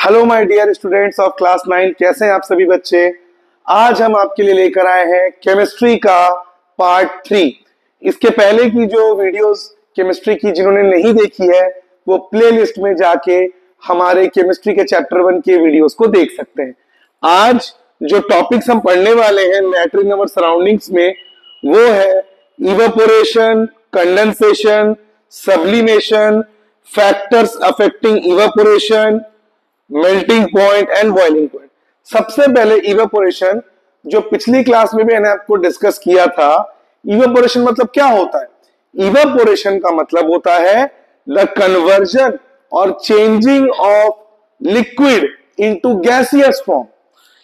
Hello my dear students of class 9, कैसे हैं आप सभी बच्चे। आज हम आपके लिए लेकर आए हैं केमिस्ट्री का पार्ट 3। इसके पहले की जो वीडियोस केमिस्ट्री की जिन्होंने नहीं देखी है वो प्लेलिस्ट में जाके हमारे केमिस्ट्री के चैप्टर 1 के वीडियोस को देख सकते हैं। आज जो टॉपिक्स हम पढ़ने वाले हैं मैटर इन अवर सराउंडिंग्स में वो है evaporation, condensation, sublimation, factors affecting evaporation, melting point and boiling point. सबसे पहले इवेपोरेशन, जो पिछली क्लास में भी मैंने आपको डिस्कस किया था। इवेपोरेशन मतलब क्या होता है? इवेपोरेशन का मतलब होता है द कन्वर्जन और changing of liquid into gaseous form.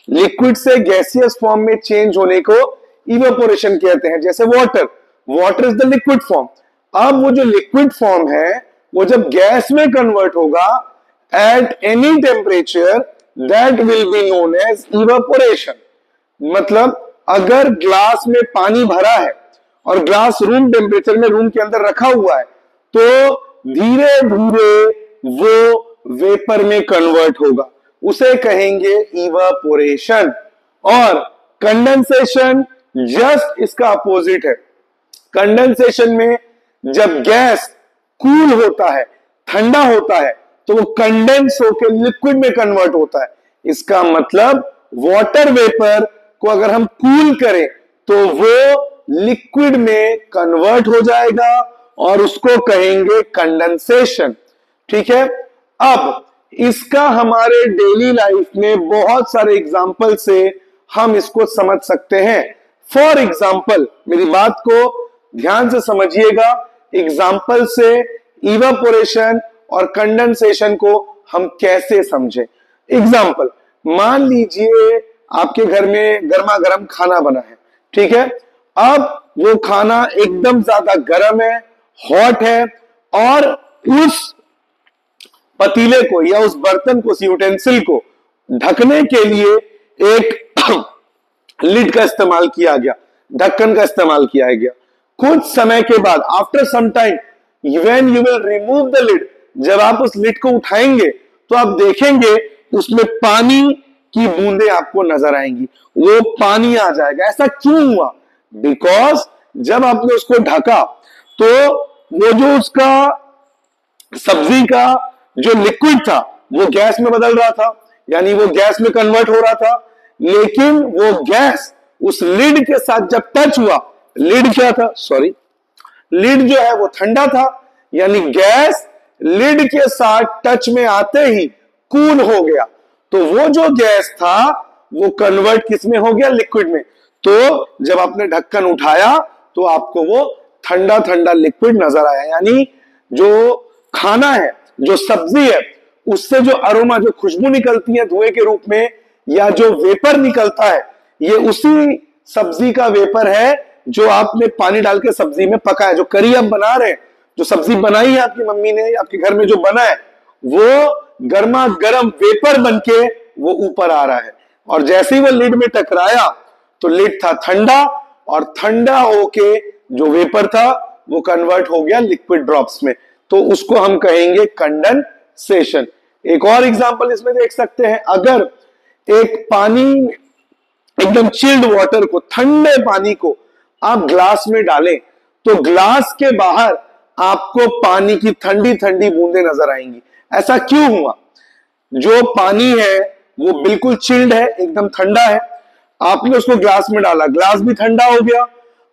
Liquid से गैसियस फॉर्म में चेंज होने को इवेपोरेशन कहते हैं। जैसे water, water is the liquid form. अब वो जो लिक्विड फॉर्म है वो जब गैस में कन्वर्ट होगा at any temperature that will be known as evaporation। मतलब अगर ग्लास में पानी भरा है और ग्लास रूम टेम्परेचर में रूम के अंदर रखा हुआ है तो धीरे धीरे वो वेपर में कन्वर्ट होगा, उसे कहेंगे इवापोरेशन। और कंडेंसेशन जस्ट इसका अपोजिट है। कंडेंसेशन में जब गैस कूल होता है, ठंडा होता है, तो वो कंडेंस होकर लिक्विड में कन्वर्ट होता है। इसका मतलब वाटर वेपर को अगर हम कूल करें तो वो लिक्विड में कन्वर्ट हो जाएगा और उसको कहेंगे कंडेंसेशन। ठीक है। अब इसका हमारे डेली लाइफ में बहुत सारे एग्जाम्पल से हम इसको समझ सकते हैं। फॉर एग्जाम्पल, मेरी बात को ध्यान से समझिएगा, एग्जाम्पल से इवेपोरेशन और कंडेंसेशन को हम कैसे समझें। एग्जाम्पल, मान लीजिए आपके घर में गर्मा गर्म खाना बना है। ठीक है। अब वो खाना एकदम ज्यादा गर्म है, हॉट है, और उस पतीले को या उस बर्तन को, उस यूटेंसिल को ढकने के लिए एक लिड का इस्तेमाल किया गया, ढक्कन का इस्तेमाल किया गया। कुछ समय के बाद, after some time, when you will remove the lid, जब आप उस लिड को उठाएंगे तो आप देखेंगे उसमें पानी की बूंदें आपको नजर आएंगी, वो पानी आ जाएगा। ऐसा क्यों हुआ? बिकॉज जब आपने उसको ढका तो वो जो उसका सब्जी का जो लिक्विड था वो गैस में बदल रहा था, यानी वो गैस में कन्वर्ट हो रहा था। लेकिन वो गैस उस लिड के साथ जब टच हुआ, लिड क्या था? सॉरी, लिड जो है वो ठंडा था, यानी गैस लिड के साथ टच में आते ही कूल हो गया। तो वो जो गैस था वो कन्वर्ट किस में हो गया? लिक्विड में। तो जब आपने ढक्कन उठाया तो आपको वो ठंडा ठंडा लिक्विड नजर आया, यानी जो खाना है, जो सब्जी है, उससे जो अरोमा, जो खुशबू निकलती है धुएं के रूप में, या जो वेपर निकलता है, ये उसी सब्जी का वेपर है जो आपने पानी डाल के सब्जी में पकाया। जो करी आप बना रहे हैं, जो सब्जी बनाई है आपकी मम्मी ने, आपके घर में जो बना है, वो गर्मा गर्म वेपर बनके वो ऊपर आ रहा है। और जैसे ही वो लिड में टकराया तो लिड था ठंडा, और ठंडा होके जो वेपर था वो कन्वर्ट हो गया लिक्विड ड्रॉप्स में। तो उसको हम कहेंगे कंडेंसेशन। एक और एग्जांपल इसमें देख सकते हैं। अगर एक पानी, एकदम चिल्ड वाटर को, ठंडे पानी को आप ग्लास में डालें तो ग्लास के बाहर आपको पानी की ठंडी ठंडी बूंदें नजर आएंगी। ऐसा क्यों हुआ? जो पानी है वो बिल्कुल चिल्ड है, एकदम ठंडा है, आपने उसको ग्लास में डाला, ग्लास भी ठंडा हो गया।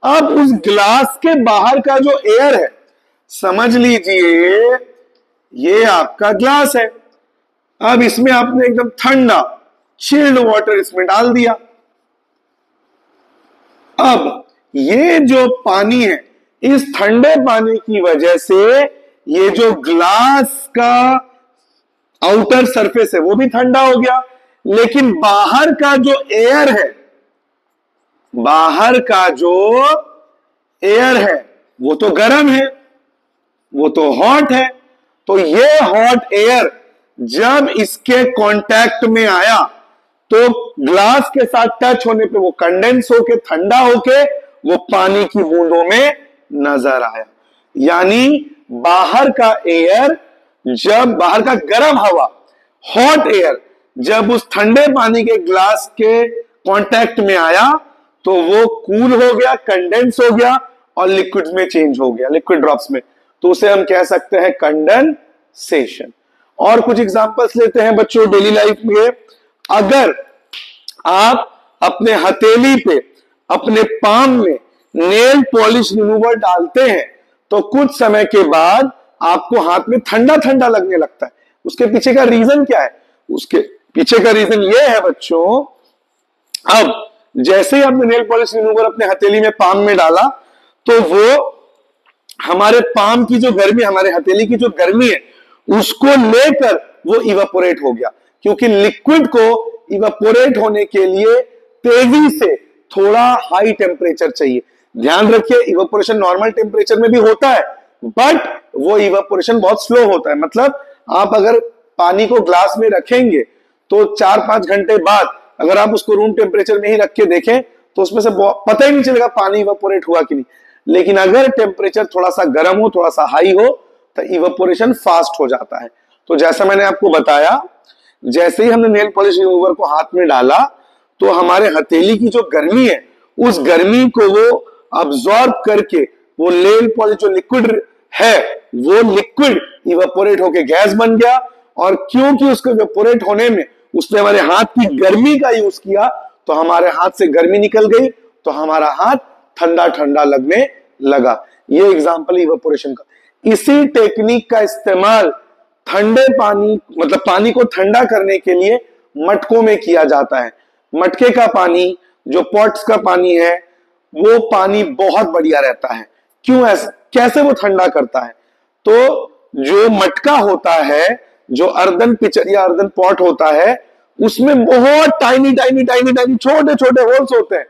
अब उस ग्लास के बाहर का जो एयर है, समझ लीजिए ये आपका ग्लास है, अब इसमें आपने एकदम ठंडा चिल्ड वाटर इसमें डाल दिया। अब ये जो पानी है, इस ठंडे पानी की वजह से ये जो ग्लास का आउटर सरफेस है वो भी ठंडा हो गया, लेकिन बाहर का जो एयर है, बाहर का जो एयर है वो तो गर्म है, वो तो हॉट है। तो ये हॉट एयर जब इसके कांटेक्ट में आया तो ग्लास के साथ टच होने पे वो कंडेंस होके, ठंडा होके वो पानी की बूंदों में नजर आया। यानी बाहर का एयर, जब बाहर का गर्म हवा हॉट एयर जब उस ठंडे पानी के ग्लास के कांटेक्ट में आया तो वो कूल हो गया, कंडेंस हो गया और लिक्विड में चेंज हो गया, लिक्विड ड्रॉप्स में, तो उसे हम कह सकते हैं कंडेंसेशन। और कुछ एग्जांपल्स लेते हैं बच्चों डेली लाइफ में। अगर आप अपने हथेली पे, अपने पाम में नेल पॉलिश रिमूवर डालते हैं तो कुछ समय के बाद आपको हाथ में ठंडा ठंडा लगने लगता है। उसके पीछे का रीजन क्या है? उसके पीछे का रीजन ये है बच्चों, अब जैसे ही आपने नेल पॉलिश रिमूवर अपने हथेली में, पाम में डाला तो वो हमारे पाम की जो गर्मी, हमारे हथेली की जो गर्मी है उसको लेकर वो इवापोरेट हो गया, क्योंकि लिक्विड को इवापोरेट होने के लिए तेजी से थोड़ा हाई टेम्परेचर चाहिए। ध्यान रखिए इवापोरेशन नॉर्मल टेम्परेचर में भी होता है, बट वो इवापोरेशन बहुत स्लो होता है। मतलब आप अगर पानी को ग्लास में रखेंगे तो 4-5 घंटे बाद अगर आप उसको रूम टेम्परेचर में ही रख के देखें तो उसमें से पता ही नहीं चलेगा पानी इवापोरेट हुआ कि नहीं। लेकिन अगर टेम्परेचर थोड़ा सा गर्म हो, थोड़ा सा हाई हो, तो इवापोरेशन फास्ट हो जाता है। तो जैसा मैंने आपको बताया, जैसे ही हमने नेल पॉलिश रिमूवर को हाथ में डाला तो हमारे हथेली की जो गर्मी है उस गर्मी को वो अब्सॉर्ब करके वो नेल पॉलिश जो लिक्विड है वो लिक्विड इवापोरेट होके गैस बन गया, और क्योंकि उसको इवापोरेट होने में उसने हमारे हाथ की गर्मी का यूज किया तो हमारे हाथ से गर्मी निकल गई, तो हमारा हाथ ठंडा ठंडा लगने लगा। ये एग्जांपल इवापोरेशन का। इसी टेक्निक का इस्तेमाल ठंडे पानी, मतलब पानी को ठंडा करने के लिए मटकों में किया जाता है। मटके का पानी, जो पॉट्स का पानी है, वो पानी बहुत बढ़िया रहता है। क्यों ऐसा, कैसे वो ठंडा करता है? तो जो मटका होता है, जो अर्दन पिचर या अर्दन पॉट होता है, उसमें बहुत टाइनी टाइनी टाइनी टाइनी छोटे छोटे होल्स होते हैं।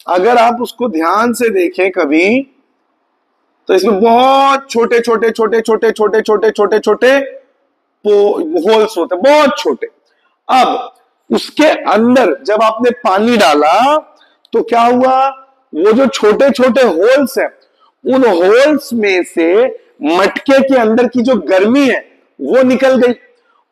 अगर आप उसको ध्यान से देखें कभी तो इसमें बहुत छोटे छोटे छोटे छोटे छोटे छोटे छोटे छोटे होल्स होते हैं, बहुत छोटे। अब उसके अंदर जब आपने पानी डाला तो क्या हुआ, वो जो छोटे छोटे होल्स हैं उन होल्स में से मटके के अंदर की जो गर्मी है वो निकल गई,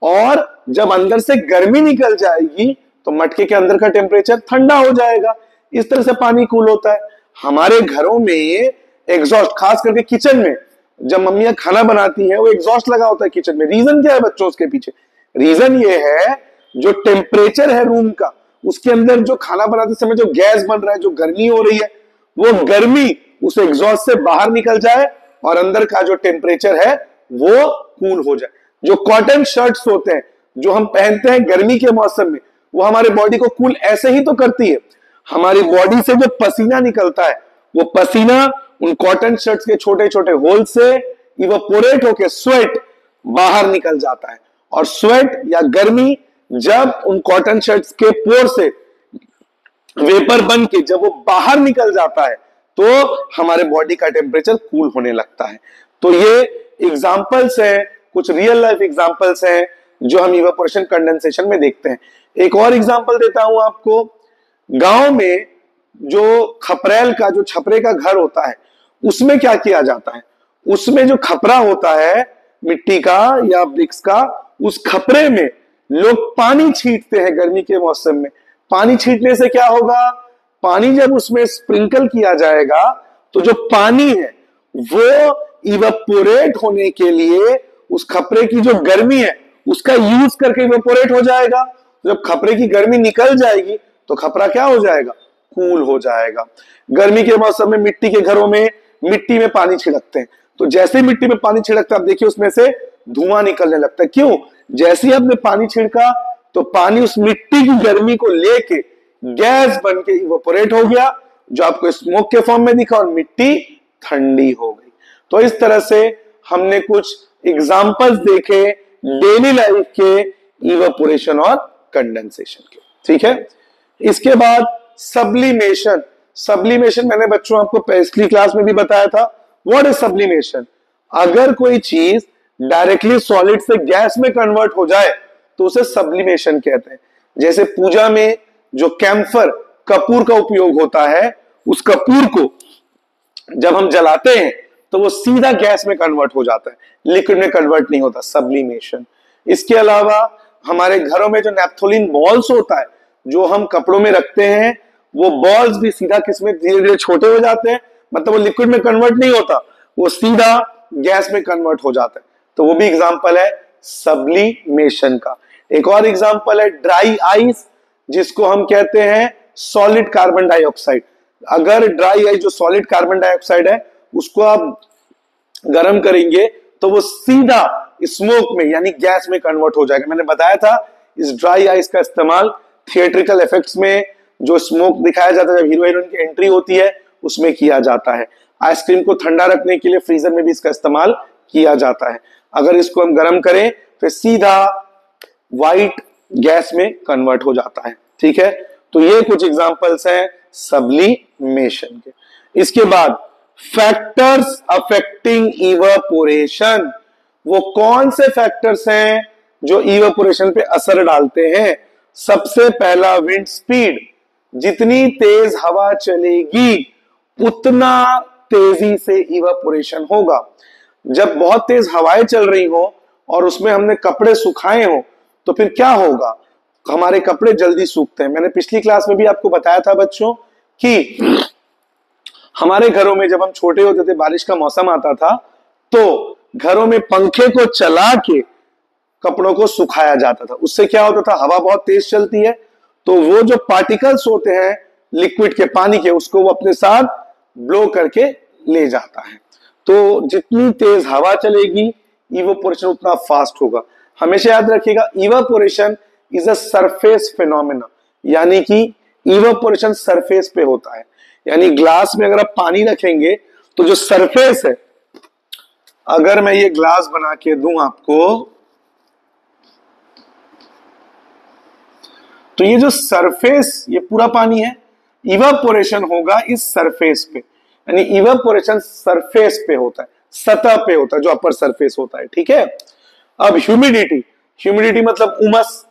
और जब अंदर से गर्मी निकल जाएगी तो मटके के अंदर का टेम्परेचर ठंडा हो जाएगा। इस तरह से पानी कूल होता है। हमारे घरों में एग्जॉस्ट, खास करके किचन में जब मम्मियां खाना बनाती है वो एग्जॉस्ट लगा होता है किचन में। रीजन क्या है बच्चों उसके पीछे? रीजन ये है, जो टेम्परेचर है रूम का, उसके अंदर जो खाना बनाते समय जो गैस बन रहा है, जो गर्मी हो रही है, वो गर्मी उस एग्जॉस्ट से बाहर निकल जाए और अंदर का जो टेम्परेचर है वो कूल हो जाए। जो कॉटन शर्ट्स होते हैं जो हम पहनते हैं गर्मी के मौसम में, वो हमारे बॉडी को कूल ऐसे ही तो करती है। हमारी बॉडी से जो पसीना निकलता है वो पसीना उन कॉटन शर्ट्स के छोटे छोटे होल से इवापोरेट होकर स्वेट बाहर निकल जाता है, और स्वेट या गर्मी जब उन कॉटन शर्ट्स के पोर से वेपर बन के जब वो बाहर निकल जाता है तो हमारे बॉडी का टेम्परेचर कूल होने लगता है। तो ये एग्जांपल्स हैं, कुछ रियल लाइफ एग्जांपल्स हैं जो हम इवापोरेशन कंडेंसेशन में देखते हैं। एक और एग्जांपल देता हूं आपको। गांव में जो खपरेल का, जो छपरे का घर होता है, उसमें क्या किया जाता है, उसमें जो खपरा होता है मिट्टी का या ब्रिक्स का, उस खपरे में लोग पानी छींटते हैं गर्मी के मौसम में। पानी छींटने से क्या होगा, पानी जब उसमें स्प्रिंकल किया जाएगा तो जो पानी है वो इवेपोरेट होने के लिए उस खपरे की जो गर्मी है उसका यूज करके इवेपोरेट हो जाएगा। जब खपरे की गर्मी निकल जाएगी तो खपरा क्या हो जाएगा, कूल हो जाएगा। गर्मी के मौसम में मिट्टी के घरों में मिट्टी में पानी छिड़कते हैं, तो जैसे ही मिट्टी में पानी छिड़कता है आप देखिए उसमें से धुआं निकलने लगता है। क्यों? जैसे ही आपने पानी छिड़का तो पानी उस मिट्टी की गर्मी को लेके गैस बन के इवेपोरेट हो गया, जो आपको स्मोक के फॉर्म में दिखा, और मिट्टी ठंडी हो गई। तो इस तरह से हमने कुछ एग्जांपल्स देखे डेली लाइफ के इवेपोरेशन और कंडेंसेशन के। ठीक है, इसके बाद सब्लिमेशन। सब्लिमेशन मैंने बच्चों आपको पिछली क्लास में भी बताया था। What is sublimation? अगर कोई चीज डायरेक्टली सॉलिड से गैस में कन्वर्ट हो जाए तो उसे सब्लिमेशन कहते हैं। जैसे पूजा में जो कैम्फर, कपूर का उपयोग होता है, उस कपूर को जब हम जलाते हैं तो वो सीधा गैस में कन्वर्ट हो जाता है, लिक्विड में कन्वर्ट नहीं होता, सब्लिमेशन। इसके अलावा हमारे घरों में जो नैप्थोलिन बॉल्स होता है जो हम कपड़ों में रखते हैं, वो बॉल्स भी सीधा किसमें धीरे धीरे छोटे हो जाते हैं, मतलब वो लिक्विड में कन्वर्ट नहीं होता, वो सीधा गैस में कन्वर्ट हो जाता है। तो वो भी एग्जाम्पल है सब्लिमेशन का। एक और एग्जाम्पल है ड्राई आइस, जिसको हम कहते हैं सॉलिड कार्बन डाइऑक्साइड। अगर ड्राई आइस जो सॉलिड कार्बन डाइऑक्साइड है उसको आप गर्म करेंगे तो वो सीधा स्मोक में यानी गैस में कन्वर्ट हो जाएगा। मैंने बताया था इस ड्राई आइस का इस्तेमाल थिएट्रिकल इफेक्ट्स में, जो स्मोक दिखाया जाता है जब हीरो हीरोइन की एंट्री होती है उसमें किया जाता है। आइसक्रीम को ठंडा रखने के लिए फ्रीजर में भी इसका इस्तेमाल किया जाता है। अगर इसको हम गर्म करें तो सीधा व्हाइट गैस में कन्वर्ट हो जाता है। ठीक है, तो ये कुछ एग्जांपल्स हैं सब्लिमेशन के। इसके बाद फैक्टर्स अफेक्टिंग इवापोरेशन, वो कौन से फैक्टर्स हैं जो इवापोरेशन पे असर डालते हैं? सबसे पहला विंड स्पीड, जितनी तेज हवा चलेगी उतना तेजी से इवापोरेशन होगा। जब बहुत तेज हवाएं चल रही हो और उसमें हमने कपड़े सुखाए हो तो फिर क्या होगा? हमारे कपड़े जल्दी सूखते हैं। मैंने पिछली क्लास में भी आपको बताया था बच्चों कि हमारे घरों में जब हम छोटे होते थे, बारिश का मौसम आता था तो घरों में पंखे को चला के कपड़ों को सुखाया जाता था। उससे क्या होता था, हवा बहुत तेज चलती है तो वो जो पार्टिकल्स होते हैं लिक्विड के, पानी के, उसको वो अपने साथ ब्लो करके ले जाता है। तो जितनी तेज हवा चलेगी इवापोरेशन उतना फास्ट होगा। हमेशा याद रखिएगा evaporation is a surface phenomena, यानी कि इवापोरेशन सरफेस पे होता है। यानी ग्लास में अगर आप पानी रखेंगे तो जो सरफेस है, अगर मैं ये ग्लास बना के दूं आपको, तो ये जो सरफेस, ये पूरा पानी है, इवापोरेशन होगा इस सरफेस पे। यानी इवापोरेशन सरफेस पे होता है, सतह पे होता है, जो अपर सरफेस होता है। ठीक है, अब ह्यूमिडिटी, ह्यूमिडिटी मतलब उमस।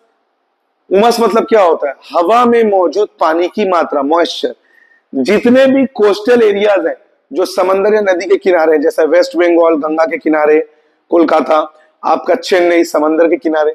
उमस मतलब क्या होता है? हवा में मौजूद पानी की मात्रा, मॉइस्चर। जितने भी कोस्टल एरियाज हैं जो समंदर या नदी के किनारे, जैसे वेस्ट बंगाल गंगा के किनारे, कोलकाता, आपका चेन्नई समंदर के किनारे,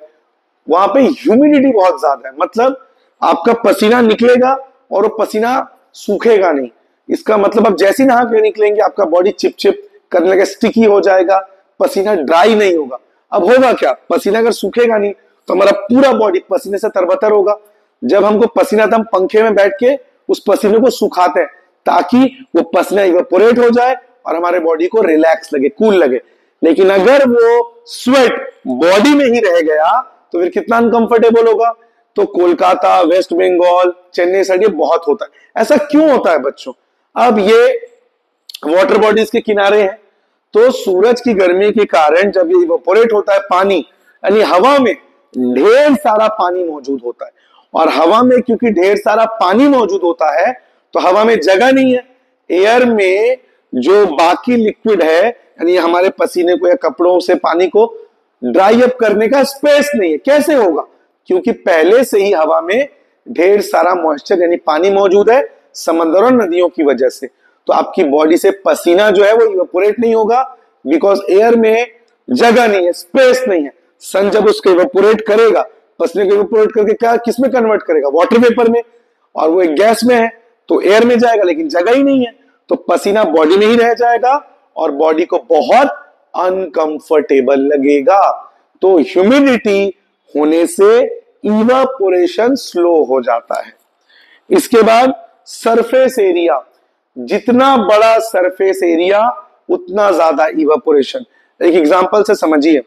वहां पे ह्यूमिडिटी बहुत ज्यादा है। मतलब आपका पसीना निकलेगा और वो पसीना सूखेगा नहीं। इसका मतलब आप जैसे नहा के निकलेंगे आपका बॉडी चिपचिप करने लगे, स्टिकी हो जाएगा, पसीना ड्राई नहीं होगा। अब होगा क्या? पसीना अगर सूखेगा नहीं तो हमारा पूरा बॉडी पसीने से तरबतर होगा। जब हमको पसीना था, हम पंखे में बैठ के उस पसीने को सुखाते हैं ताकि वो पसीना इवेपोरेट हो जाए और हमारे बॉडी को रिलैक्स लगे, कूल लगे। लेकिन अगर वो स्वेट बॉडी में ही रह गया तो फिर कितना अनकंफर्टेबल होगा। तो कोलकाता, वेस्ट बंगाल, चेन्नई साइड ये बहुत होता है। ऐसा क्यों होता है बच्चों? अब ये वाटर बॉडीज के किनारे हैं तो सूरज की गर्मी के कारण जब ये इवेपोरेट होता है पानी, यानी हवा में ढेर सारा पानी मौजूद होता है, और हवा में क्योंकि ढेर सारा पानी मौजूद होता है तो हवा में जगह नहीं है। एयर में जो बाकी लिक्विड है, यानी हमारे पसीने को या कपड़ों से पानी को ड्राई अप करने का स्पेस नहीं है। कैसे होगा? क्योंकि पहले से ही हवा में ढेर सारा मॉइस्चर यानी पानी मौजूद है समंदर और नदियों की वजह से। तो आपकी बॉडी से पसीना जो है वो इवेपोरेट नहीं होगा, बिकॉज एयर में जगह नहीं है, स्पेस नहीं है। सन जब उसको इवेपोरेट करेगा, पसीने को इवेपोरेट करके क्या किसमें कन्वर्ट करेगा? वाटर वेपर में, और वो एक गैस में है तो एयर में जाएगा, लेकिन जगह ही नहीं है तो पसीना बॉडी में ही रह जाएगा और बॉडी को बहुत अनकंफर्टेबल लगेगा। तो ह्यूमिडिटी होने से इवापोरेशन स्लो हो जाता है। इसके बाद सरफेस एरिया, जितना बड़ा सरफेस एरिया उतना ज्यादा इवापोरेशन। एक एग्जांपल से समझिए,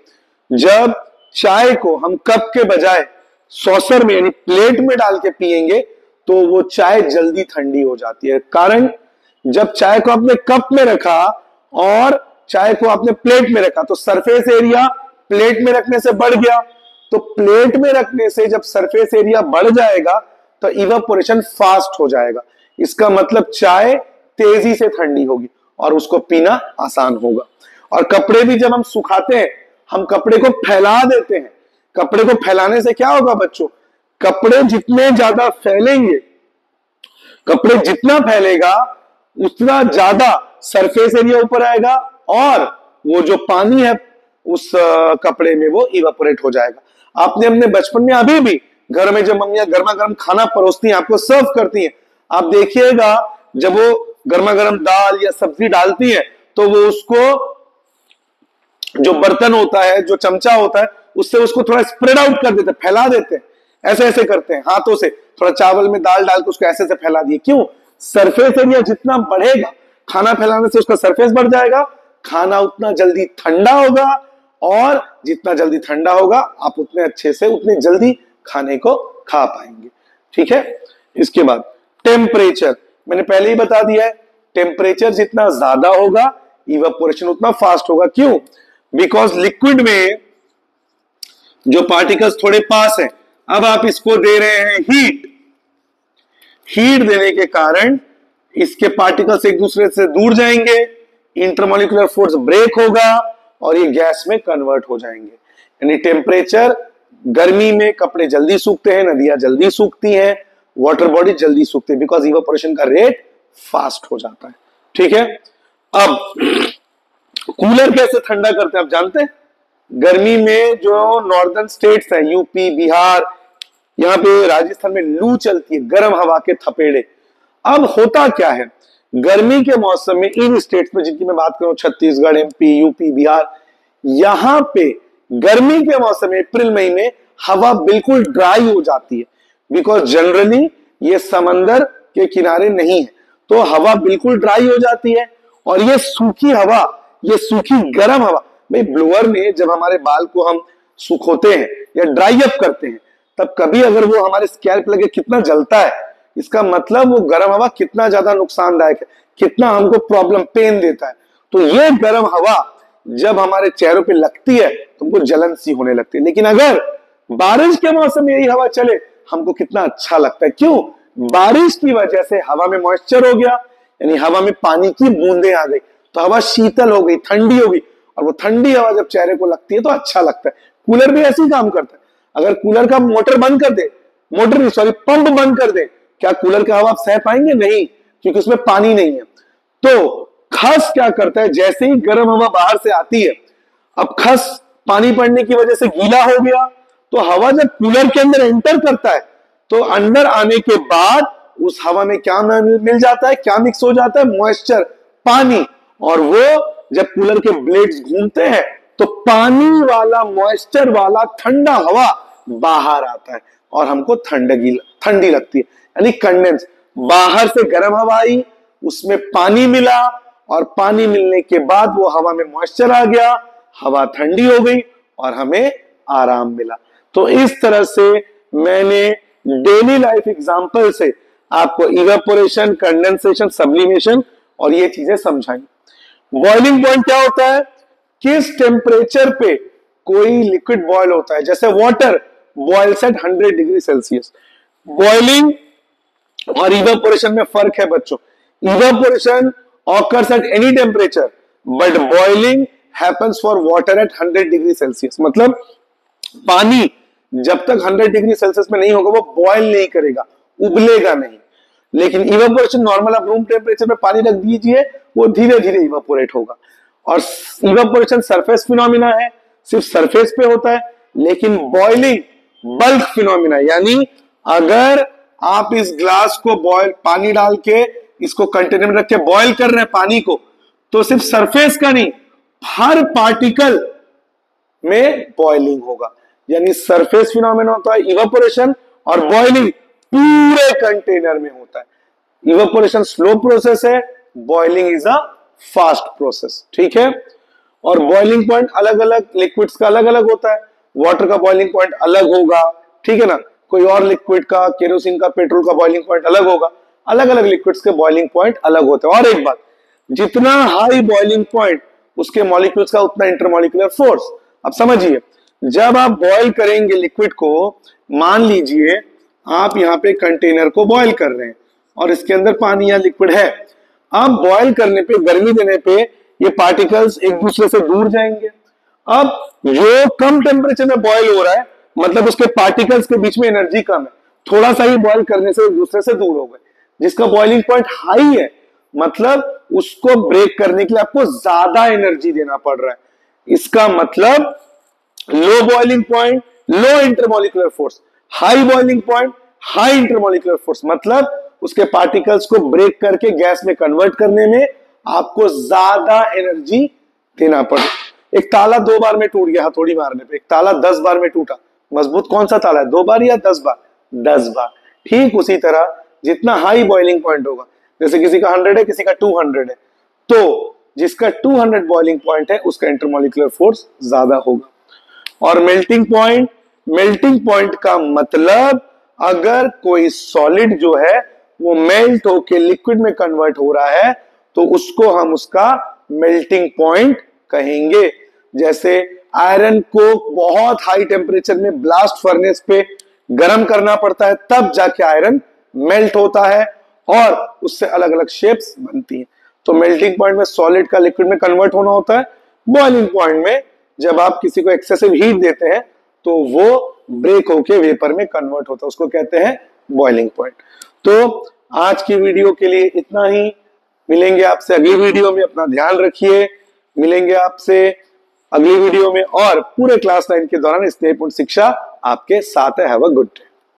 जब चाय को हम कप के बजाय सॉसर में यानी प्लेट में डाल के पिएंगे तो वो चाय जल्दी ठंडी हो जाती है। कारण, जब चाय को आपने कप में रखा और चाय को आपने प्लेट में रखा तो सरफेस एरिया प्लेट में रखने से बढ़ गया। तो प्लेट में रखने से जब सरफेस एरिया बढ़ जाएगा तो इवापोरेशन फास्ट हो जाएगा। इसका मतलब चाय तेजी से ठंडी होगी और उसको पीना आसान होगा। और कपड़े भी जब हम सुखाते हैं, हम कपड़े को फैला देते हैं। कपड़े को फैलाने से क्या होगा बच्चों? कपड़े जितने ज्यादा फैलेंगे, कपड़े जितना फैलेगा उतना ज्यादा सरफेस एरिया ऊपर आएगा और वो जो पानी है उस कपड़े में वो इवेपोरेट हो जाएगा। आपने अपने बचपन में अभी भी घर में जब मम्मियां गर्मा गर्म खाना परोसती हैं, आपको सर्व करती हैं, आप देखिएगा जब वो गर्मा गर्म दाल या सब्जी डालती है तो वो उसको जो बर्तन होता है, जो चमचा होता है, उससे उसको थोड़ा स्प्रेड आउट कर देते हैं, फैला देते हैं, ऐसे ऐसे करते हैं हाथों से, थोड़ा चावल में दाल डाल के उसको ऐसे ऐसे फैला दिए। क्यों? सरफेस एरिया जितना बढ़ेगा खाना फैलाने से उसका सरफेस बढ़ जाएगा, खाना उतना जल्दी ठंडा होगा, और जितना जल्दी ठंडा होगा आप उतने अच्छे से उतनी जल्दी खाने को खा पाएंगे। ठीक है, इसके बाद टेम्परेचर, मैंने पहले ही बता दिया है, टेम्परेचर जितना ज्यादा होगा इवेपोरेशन उतना फास्ट होगा। क्यों? बिकॉज लिक्विड में जो पार्टिकल्स थोड़े पास हैं, अब आप इसको दे रहे हैं हीट, हीट देने के कारण इसके पार्टिकल्स एक दूसरे से दूर जाएंगे, इंटरमोलिकुलर फोर्स ब्रेक होगा और ये गैस में कन्वर्ट हो जाएंगे। यानी टेम्परेचर, गर्मी में कपड़े जल्दी सूखते हैं, नदियां जल्दी सूखती हैं, वाटर बॉडी जल्दी सूखती है, बिकॉज इवेपोरेशन का रेट फास्ट हो जाता है। ठीक है, अब कूलर कैसे ठंडा करते हैं आप जानते हैं? गर्मी में जो नॉर्दर्न स्टेट्स हैं, यूपी, बिहार, यहाँ पे राजस्थान में लू चलती है, गर्म हवा के थपेड़े। अब होता क्या है, गर्मी के मौसम में इन स्टेट्स में जिनकी मैं बात करूं, छत्तीसगढ़, एमपी, यूपी, बिहार, यहां पे गर्मी के मौसम में अप्रैल मई में हवा बिल्कुल ड्राई हो जाती है, बिकॉज जनरली ये समंदर के किनारे नहीं है, तो हवा बिल्कुल ड्राई हो जाती है। और ये सूखी हवा, ये सूखी गर्म हवा, भाई ब्लोअर में जब हमारे बाल को हम सुखोते हैं या ड्राई अप करते हैं, तब कभी अगर वो हमारे स्कैल्प लगे कितना जलता है, इसका मतलब वो गर्म हवा कितना ज्यादा नुकसानदायक है, कितना हमको प्रॉब्लम, पेन देता है। तो ये गर्म हवा जब हमारे चेहरों पे लगती है तो हमको जलन सी होने लगती है। लेकिन अगर बारिश के मौसम में यही हवा चले, हमको कितना अच्छा लगता है। क्यों? बारिश की वजह से हवा में मॉइस्चर हो गया, यानी हवा में पानी की बूंदें आ गई, तो हवा शीतल हो गई, ठंडी हो गई, और वो ठंडी हवा जब चेहरे को लगती है तो अच्छा लगता है। कूलर भी ऐसे ही काम करता है। अगर कूलर का मोटर बंद कर दे, मोटर नहीं सॉरी पंप बंद कर दे, क्या कूलर का हवा आप सह पाएंगे? नहीं, क्योंकि उसमें पानी नहीं है। तो खस क्या करता है, जैसे ही गर्म हवा बाहर से आती है, अब खस पानी पड़ने की वजह से गीला हो गया, तो हवा जब कूलर के अंदर एंटर करता है तो अंदर आने के बाद उस हवा में क्या मिल जाता है, क्या मिक्स हो जाता है? मॉइस्चर, पानी। और वो जब कूलर के ब्लेड्स घूमते हैं तो पानी वाला, मॉइस्चर वाला ठंडा हवा बाहर आता है और हमको ठंडी लगती है, यानी कंडेंस। बाहर से गर्म हवा आई, उसमें पानी मिला, और पानी मिलने के बाद वो हवा में मॉइस्चर आ गया, हवा ठंडी हो गई और हमें आराम मिला। तो इस तरह से मैंने डेली लाइफ एग्जांपल से आपको इवेपोरेशन, कंडेंसेशन, सब्लिमेशन और ये चीजें समझाई। बॉइलिंग पॉइंट क्या होता है? किस टेम्परेचर पे कोई लिक्विड बॉयल होता है। जैसे water boils at 100 degree celsius. Boiling और इवेपोरेशन में फर्क है बच्चों। Evaporation occurs at any temperature, but boiling happens for water at 100 degree celsius. मतलब पानी जब तक 100 डिग्री सेल्सियस में नहीं होगा वो बॉयल नहीं करेगा, उबलेगा नहीं। लेकिन इवेपोरेशन नॉर्मल, आप रूम टेम्परेचर में पानी रख दीजिए, वो धीरे धीरे इवेपोरेट होगा। और इवेपोरेशन सरफेस फिनोमिना है, सिर्फ सरफेस पे होता है। लेकिन बॉइलिंग बल्क फिनोमिना, यानी अगर आप इस ग्लास को बॉयल, पानी डाल के इसको कंटेनर में रख के बॉयल कर रहे हैं पानी को, तो सिर्फ सरफेस का नहीं, हर पार्टिकल में बॉइलिंग होगा। यानी सरफेस फिनोमेना होता है इवेपोरेशन, और बॉइलिंग पूरे कंटेनर में होता है। इवेपोरेशन स्लो प्रोसेस है, boiling is a fast process. ठीक है, और बॉइलिंग पॉइंट अलग अलग लिक्विड्स का अलग अलग होता है। वाटर का बॉइलिंग पॉइंट अलग होगा, ठीक है ना, कोई और लिक्विड का, केरोसिन का, पेट्रोल का बॉइलिंग पॉइंट अलग होगा। अलग अलग लिक्विड्स के बॉइलिंग पॉइंट अलग होते हैं। और एक बात, जितना हाई बॉइलिंग पॉइंट उसके मॉलिक्यूल्स का उतना इंटरमॉलिक्यूलर फोर्स। अब समझिए, जब आप बॉयल करेंगे लिक्विड को, मान लीजिए आप यहाँ पे कंटेनर को बॉयल कर रहे हैं और इसके अंदर पानी या लिक्विड है। अब बॉयल करने पे, गर्मी देने पे ये पार्टिकल्स एक दूसरे से दूर जाएंगे। अब जो कम टेम्परेचर में बॉयल हो रहा है, मतलब उसके पार्टिकल्स के बीच में एनर्जी कम है, थोड़ा सा ही बॉयल करने से एक दूसरे से दूर हो गए। जिसका बॉइलिंग पॉइंट हाई है, मतलब उसको ब्रेक करने के लिए आपको ज्यादा एनर्जी देना पड़ रहा है। इसका मतलब low boiling point, low intermolecular force, high boiling point, high intermolecular force, मतलब उसके पार्टिकल्स को ब्रेक करके गैस में कन्वर्ट करने में आपको ज्यादा एनर्जी देना पड़े। एक ताला 2 बार में टूट गया हथौड़ी मारने पे, एक ताला 10 बार में टूटा, मजबूत कौन सा ताला है, 2 बार या 10 बार? 10 बार। ठीक उसी तरह जितना हाई बॉइलिंग पॉइंट होगा, जैसे किसी का 100 है, किसी का 200 है, तो जिसका 200 बॉइलिंग पॉइंट है उसका इंटरमोलिकुलर फोर्स ज्यादा होगा। और मेल्टिंग पॉइंट का मतलब अगर कोई सॉलिड जो है वो मेल्ट होके लिक्विड में कन्वर्ट हो रहा है तो उसको हम उसका मेल्टिंग पॉइंट कहेंगे। जैसे आयरन को बहुत हाई टेम्परेचर में ब्लास्ट फर्नेस पे गर्म करना पड़ता है, तब जाके आयरन मेल्ट होता है और उससे अलग अलग शेप्स बनती हैं। तो मेल्टिंग पॉइंट में सॉलिड का लिक्विड में कन्वर्ट होना होता है। बॉइलिंग पॉइंट में जब आप किसी को एक्सेसिव हीट देते हैं तो वो ब्रेक होके वेपर में कन्वर्ट होता है, उसको कहते हैं बॉइलिंग पॉइंट। तो आज की वीडियो के लिए इतना ही। मिलेंगे आपसे अगली वीडियो में, अपना ध्यान रखिए। मिलेंगे आपसे अगली वीडियो में और पूरे क्लास 9 के दौरान स्नेहपूर्ण शिक्षा आपके साथ है। Have a good day.